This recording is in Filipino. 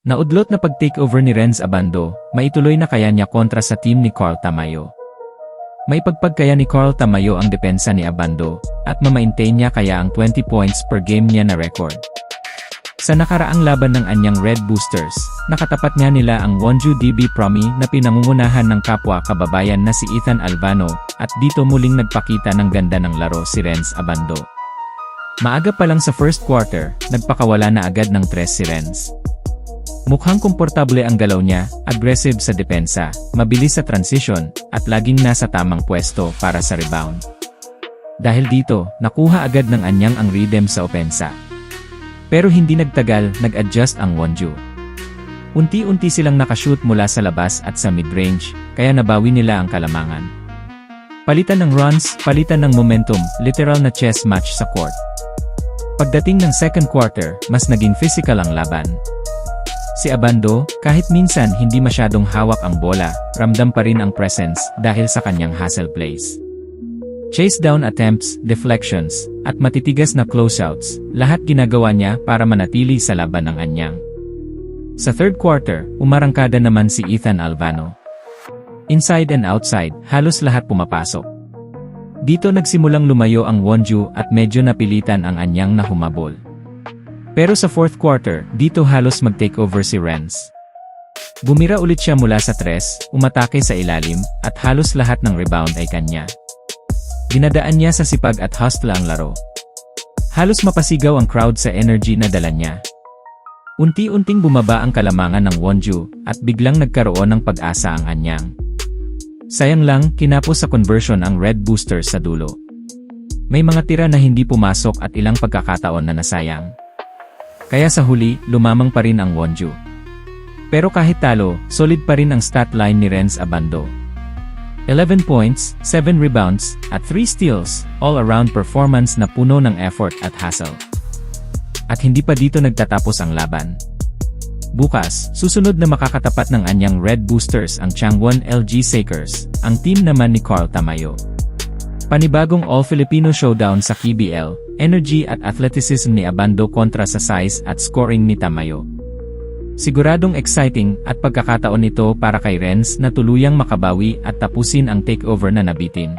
Naudlot na pag-takeover ni Renz Abando, maituloy na kaya niya kontra sa team ni Carl Tamayo. Maipagpagkaya ni Carl Tamayo ang depensa ni Abando, at mamaintain niya kaya ang 20 points per game niya na record. Sa nakaraang laban ng anyang Red Boosters, nakatapat nga nila ang Wonju DB Promi na pinangungunahan ng kapwa kababayan na si Ethan Albano, at dito muling nagpakita ng ganda ng laro si Renz Abando. Maaga pa lang sa first quarter, nagpakawala na agad ng 3 si Renz. Mukhang komportable ang galaw niya, aggressive sa depensa, mabilis sa transition, at laging nasa tamang pwesto para sa rebound. Dahil dito, nakuha agad ng anyang ang rhythm sa opensa. Pero hindi nagtagal, nag-adjust ang Wonju. Unti-unti silang nakashoot mula sa labas at sa mid-range, kaya nabawi nila ang kalamangan. Palitan ng runs, palitan ng momentum, literal na chess match sa court. Pagdating ng second quarter, mas naging physical ang laban. Si Abando, kahit minsan hindi masyadong hawak ang bola, ramdam pa rin ang presence dahil sa kanyang hustle plays. Chase down attempts, deflections, at matitigas na closeouts, lahat ginagawa niya para manatili sa laban ng anyang. Sa third quarter, umarangkada naman si Ethan Albano. Inside and outside, halos lahat pumapasok. Dito nagsimulang lumayo ang Wonju at medyo napilitan ang anyang na humabol. Pero sa fourth quarter, dito halos mag-takeover si Renz. Bumira ulit siya mula sa 3, umatake sa ilalim, at halos lahat ng rebound ay kanya. Dinadaan niya sa sipag at hustle ang laro. Halos mapasigaw ang crowd sa energy na dala niya. Unti-unting bumaba ang kalamangan ng Wonju, at biglang nagkaroon ng pag-asa ang anyang. Sayang lang, kinapos sa conversion ang Red Boosters sa dulo. May mga tira na hindi pumasok at ilang pagkakataon na nasayang. Kaya sa huli, lumamang pa rin ang Wonju. Pero kahit talo, solid pa rin ang stat line ni Renz Abando. 11 points, 7 rebounds, at 3 steals, all-around performance na puno ng effort at hustle. At hindi pa dito nagtatapos ang laban. Bukas, susunod na makakatapat ng anyang Red Boosters ang Changwon LG Sakers, ang team naman ni Carl Tamayo. Panibagong All-Filipino showdown sa KBL, energy at athleticism ni Abando kontra sa size at scoring ni Tamayo. Siguradong exciting at pagkakataon nito para kay Renz na tuluyang makabawi at tapusin ang takeover na nabitin.